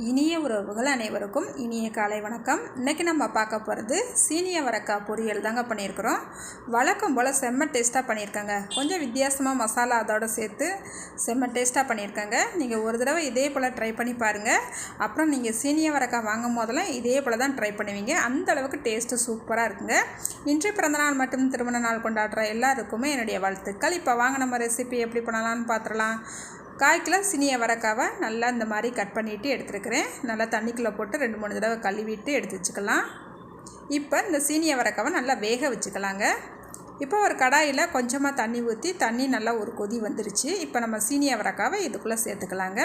இனிய உறவுகள் அனைவருக்கும் இனிய காலை வணக்கம். இன்றைக்கி நம்ம பார்க்க போகிறது சீனிய அவரைக்காய் பொரியல் தாங்க பண்ணியிருக்கிறோம். வழக்கம் போல் செம்ம டேஸ்ட்டாக பண்ணியிருக்கேங்க. கொஞ்சம் வித்தியாசமாக மசாலா அதோடு சேர்த்து செம்ம டேஸ்ட்டாக பண்ணியிருக்கேங்க. நீங்கள் ஒரு தடவை இதே போல் ட்ரை பண்ணி பாருங்கள். அப்புறம் நீங்கள் சீனிய அவரைக்காய் வாங்கும் போதெல்லாம் இதே போல் தான் ட்ரை பண்ணுவீங்க. அந்த அளவுக்கு டேஸ்ட்டு சூப்பராக இருக்குங்க. இன்று பிறந்தநாள் மற்றும் திருமண நாள் கொண்டாடுற எல்லாருக்குமே என்னுடைய வாழ்த்துக்கள். இப்போ வாங்க நம்ம ரெசிபி எப்படி பண்ணலான்னு பார்த்துடலாம். 1/4 கிலோ சீனிய அவரைக்காவை நல்லா இந்த மாதிரி கட் பண்ணிவிட்டு எடுத்துருக்கிறேன். நல்லா தண்ணிக்குள்ளே போட்டு 2-3 தடவை கழுவிட்டு எடுத்து வச்சுக்கலாம். இப்போ இந்த சீனிய அவரைக்காவை நல்லா வேக வச்சுக்கலாங்க. இப்போ ஒரு கடாயில் கொஞ்சமாக தண்ணி ஊற்றி தண்ணி நல்லா ஒரு கொதி வந்துருச்சு. இப்போ நம்ம சீனிய அவரைக்காவை இதுக்குள்ளே சேர்த்துக்கலாங்க.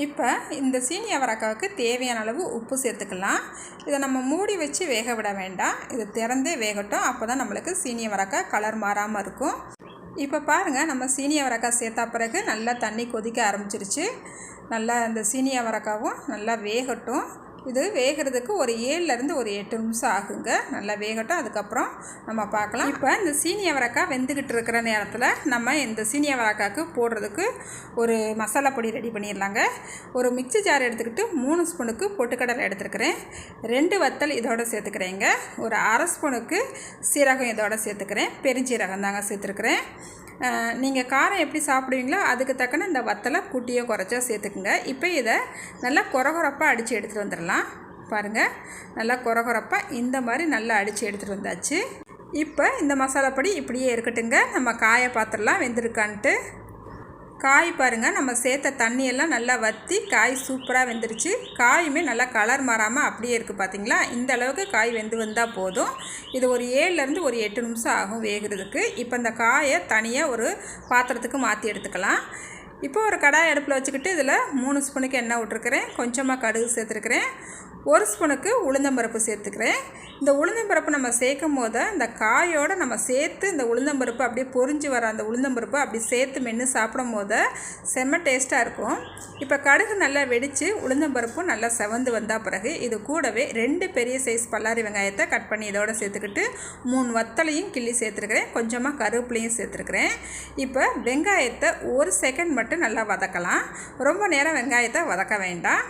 இப்போ இந்த சீனிய அவரைக்காவுக்கு தேவையான அளவு உப்பு சேர்த்துக்கலாம். இதை நம்ம மூடி வச்சு வேக விட வேண்டாம். இது திறந்தே வேகட்டும். அப்போ தான் நம்மளுக்கு சீனிய அவரைக்காய் கலர் மாறாமல் இருக்கும். இப்போ பாருங்கள், நம்ம சீனிய அவரைக்காய் சேர்த்தா பிறகு நல்லா தண்ணி கொதிக்க ஆரம்பிச்சிருச்சு. நல்லா இந்த சீனிய அவரைக்காவும் நல்லா வேகட்டும். இது வேகிறதுக்கு ஒரு 7லேருந்து ஒரு 8 நிமிஷம் ஆகுங்க. நல்லா வேகட்டும். அதுக்கப்புறம் நம்ம பார்க்கலாம். இப்போ இந்த சீனிய அவரைக்காய் வெந்துக்கிட்டு இருக்கிற நேரத்தில் நம்ம இந்த சீனிய அவரைக்காய்க்கு போடுறதுக்கு ஒரு மசாலா பொடி ரெடி பண்ணிடலாங்க. ஒரு மிக்ஸி ஜார் எடுத்துக்கிட்டு 3 ஸ்பூனுக்கு பொட்டுக்கடலை எடுத்துருக்கிறேன். 2 வத்தல் இதோட சேர்த்துக்கிறேங்க. ஒரு 1/2 ஸ்பூனுக்கு சீரகம் இதோட சேர்த்துக்கிறேன். பெருஞ்சீரகம் தாங்க சேர்த்துருக்கிறேன். நீங்கள் காரம் எப்படி சாப்பிடுவீங்களோ அதுக்கு தக்கன இந்த வத்தலை கூட்டியோ குறைச்சோ சேர்த்துக்குங்க. இப்போ இதை நல்லா கொரகொரப்பாக அடித்து எடுத்துகிட்டு வந்துடலாம். பாருங்கள், நல்லா கொரகொரப்பாக இந்த மாதிரி நல்லா அடித்து எடுத்துகிட்டு வந்தாச்சு. இப்போ இந்த மசாலா பொடி இப்படியே இருக்கட்டுங்க. நம்ம காயை பார்த்துடலாம் வெந்திருக்கான்ட்டு. காய் பாருங்கள், நம்ம சேர்த்த தண்ணியெல்லாம் நல்லா வற்றி காய் சூப்பராக வெந்துருச்சு. காயுமே நல்லா கலர் மாறாமல் அப்படியே இருக்குது. பார்த்திங்களா, இந்த அளவுக்கு காய் வெந்து வந்தால் போதும். இது ஒரு 7லேருந்து ஒரு 8 நிமிஷம் ஆகும் வேகிறதுக்கு. இப்போ இந்த காயை தனியாக ஒரு பாத்திரத்துக்கு மாற்றி எடுத்துக்கலாம். இப்போ ஒரு கடாய் அடுப்பில் வச்சுக்கிட்டு இதில் 3 ஸ்பூனுக்கு எண்ணெய் விட்டுருக்கிறேன். கொஞ்சமாக கடுகு சேர்த்துருக்கிறேன். 1 ஸ்பூனுக்கு உளுந்தம்பருப்பு சேர்த்துக்கிறேன். இந்த உளுந்தம்பருப்பு நம்ம சேர்க்கும் போது இந்த காயோடு நம்ம சேர்த்து இந்த உளுந்தம்பருப்பு அப்படியே பொரிஞ்சு வர அந்த உளுந்தம்பருப்பு அப்படி சேர்த்து மென்று சாப்பிடும் போது செம்ம டேஸ்ட்டாக இருக்கும். இப்போ கடுகு நல்லா வெடித்து உளுந்தம்பருப்பும் நல்லா செவந்து வந்தால் பிறகு இது கூடவே 2 பெரிய சைஸ் பல்லாரி வெங்காயத்தை கட் பண்ணி இதோடு சேர்த்துக்கிட்டு 3 வத்தலையும் கிள்ளி சேர்த்துருக்கிறேன். கொஞ்சமாக கருவேப்பிலையும் சேர்த்துருக்கிறேன். இப்போ வெங்காயத்தை 1 செகண்ட் மட்டும் நல்லா வதக்கலாம். ரொம்ப நேரம் வெங்காயத்தை வதக்க வேண்டாம்.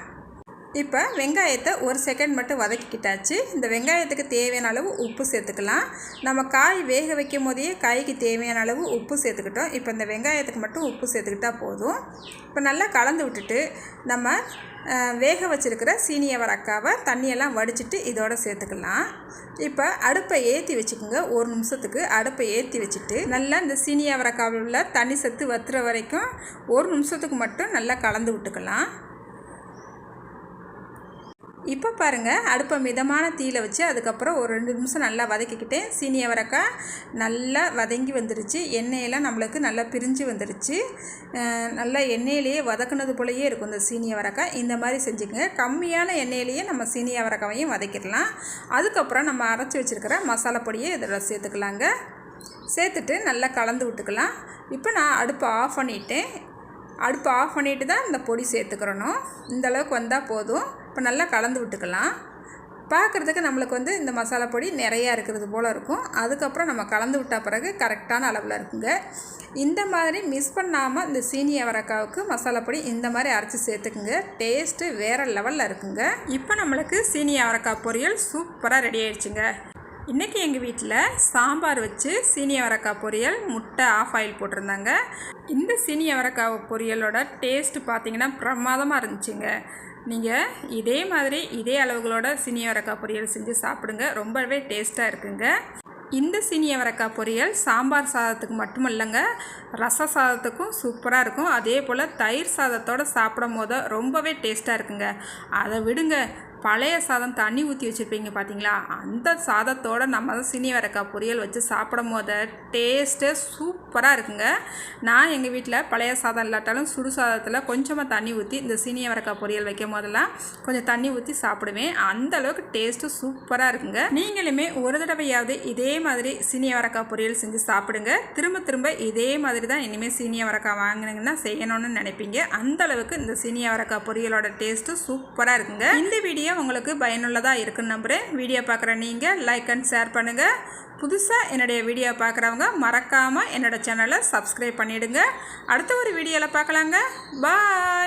இப்போ வெங்காயத்தை 1 செகண்ட் மட்டும் வதக்கிக்கிட்டாச்சு. இந்த வெங்காயத்துக்கு தேவையான அளவு உப்பு சேர்த்துக்கலாம். நம்ம காய் வேக வைக்கும் போதே காய்க்கு தேவையான அளவு உப்பு சேர்த்துக்கிட்டோம். இப்போ இந்த வெங்காயத்துக்கு மட்டும் உப்பு சேர்த்துக்கிட்டால் போதும். இப்போ நல்லா கலந்து விட்டுட்டு நம்ம வேக வச்சுருக்கிற சீனிய அவரைக்காவை தண்ணியெல்லாம் வடிச்சிட்டு இதோட சேர்த்துக்கலாம். இப்போ அடுப்பை ஏற்றி வச்சுக்கோங்க. 1 நிமிஷத்துக்கு அடுப்பை ஏற்றி வச்சுட்டு நல்லா இந்த சீனிய அவரைக்காவில் உள்ள தண்ணி சத்து வத்துற வரைக்கும் 1 நிமிஷத்துக்கு மட்டும் நல்லா கலந்து விட்டுக்கலாம். இப்போ பாருங்கள், அடுப்பை மிதமான தீயில் வச்சு அதுக்கப்புறம் ஒரு 2 நிமிஷம் நல்லா வதக்கிக்கிட்டேன். சீனிய அவரைக்காய் நல்லா வதங்கி வந்துருச்சு. எண்ணெயெல்லாம் நம்மளுக்கு நல்லா பிரிஞ்சு வந்துருச்சு. நல்லா எண்ணெயிலேயே வதக்குனது போலயே இருக்கும் இந்த சீனிய அவரைக்காய். இந்த மாதிரி செஞ்சுக்கோங்க. கம்மியான எண்ணெயிலேயே நம்ம சீனிய அவரைக்காவையும் வதக்கிடலாம். அதுக்கப்புறம் நம்ம அரைச்சி வச்சுருக்கிற மசாலா பொடியை இதில் சேர்த்துக்கலாங்க. சேர்த்துட்டு நல்லா கலந்து விட்டுக்கலாம். இப்போ நான் அடுப்பை ஆஃப் பண்ணிவிட்டேன். அடுப்பை ஆஃப் பண்ணிவிட்டு தான் இந்த பொடி சேர்த்துக்கிறணும். இந்த அளவுக்கு வந்தால் போதும். இப்போ நல்லா கலந்து விட்டுக்கலாம். பார்க்குறதுக்கு நம்மளுக்கு இந்த மசாலா பொடி நிறையா இருக்கிறது போல் இருக்கும். அதுக்கப்புறம் நம்ம கலந்து விட்ட பிறகு கரெக்டான அளவில் இருக்குங்க. இந்த மாதிரி மிஸ் பண்ணாமல் இந்த சீனிய அவரைக்காவுக்கு மசாலா பொடி இந்த மாதிரி அரைச்சி சேர்த்துக்குங்க. டேஸ்ட்டு வேறு லெவலில் இருக்குங்க. இப்போ நம்மளுக்கு சீனிய அவரைக்காய் பொரியல் சூப்பராக ரெடி ஆகிடுச்சுங்க. இன்றைக்கி எங்கள் வீட்டில் சாம்பார் வச்சு சீனிய அவரைக்காய் பொரியல், முட்டை ஆஃப் ஆயில் போட்டிருந்தாங்க. இந்த சீனிய அவரைக்காய் பொரியலோட டேஸ்ட்டு பார்த்திங்கன்னா பிரமாதமாக இருந்துச்சுங்க. நீங்கள் இதே மாதிரி இதே அளவுகளோட சீனிய அவரைக்காய் பொரியல் செஞ்சு சாப்பிடுங்க. ரொம்பவே டேஸ்ட்டாக இருக்குங்க. இந்த சீனிய அவரைக்காய் பொரியல் சாம்பார் சாதத்துக்கு மட்டும் இல்லைங்க, ரச சாதத்துக்கும் சூப்பராக இருக்கும். அதே போல் தயிர் சாதத்தோடு சாப்பிடும் போது ரொம்பவே டேஸ்ட்டாக இருக்குங்க. அதை விடுங்க, பழைய சாதம் தண்ணி ஊற்றி வச்சுருப்பீங்க பார்த்தீங்களா, அந்த சாதத்தோடு நம்ம சீனிய அவரைக்காய் பொரியல் வச்சு சாப்பிடும் போது டேஸ்ட்டே சூப்பராக இருக்குங்க. நான் எங்கள் வீட்டில் பழைய சாதம் இல்லாட்டாலும் சுடு சாதத்தில் கொஞ்சமாக தண்ணி ஊற்றி இந்த சீனிய அவரைக்காய் பொரியல் வைக்கும் போதெல்லாம் கொஞ்சம் தண்ணி ஊற்றி சாப்பிடுவேன். அந்த அளவுக்கு டேஸ்ட்டு சூப்பராக இருக்குங்க. நீங்களுமே ஒரு தடவையாவது இதே மாதிரி சீனிய அவரைக்காய் பொரியல் செஞ்சு சாப்பிடுங்க. திரும்ப திரும்ப இதே மாதிரி தான் இனிமேல் சீனிய அவரைக்காய் வாங்கினீங்கன்னா செய்யணும்னு நினைப்பீங்க. அந்த அளவுக்கு இந்த சீனிய அவரைக்காய் பொரியலோட டேஸ்ட்டு சூப்பராக இருக்குங்க. இந்த வீடியோ உங்களுக்கு பயனுள்ளதாக இருக்குன்னு நம்புகிறேன். வீடியோ பார்க்குற நீங்கள் லைக் அண்ட் ஷேர் பண்ணுங்கள். புதுசாக என்னுடைய வீடியோ பார்க்குறவங்க மறக்காமல் என்னோட சேனலை சப்ஸ்கிரைப் பண்ணிவிடுங்க. அடுத்த ஒரு வீடியோவில் பார்க்கலாங்க. பாய்.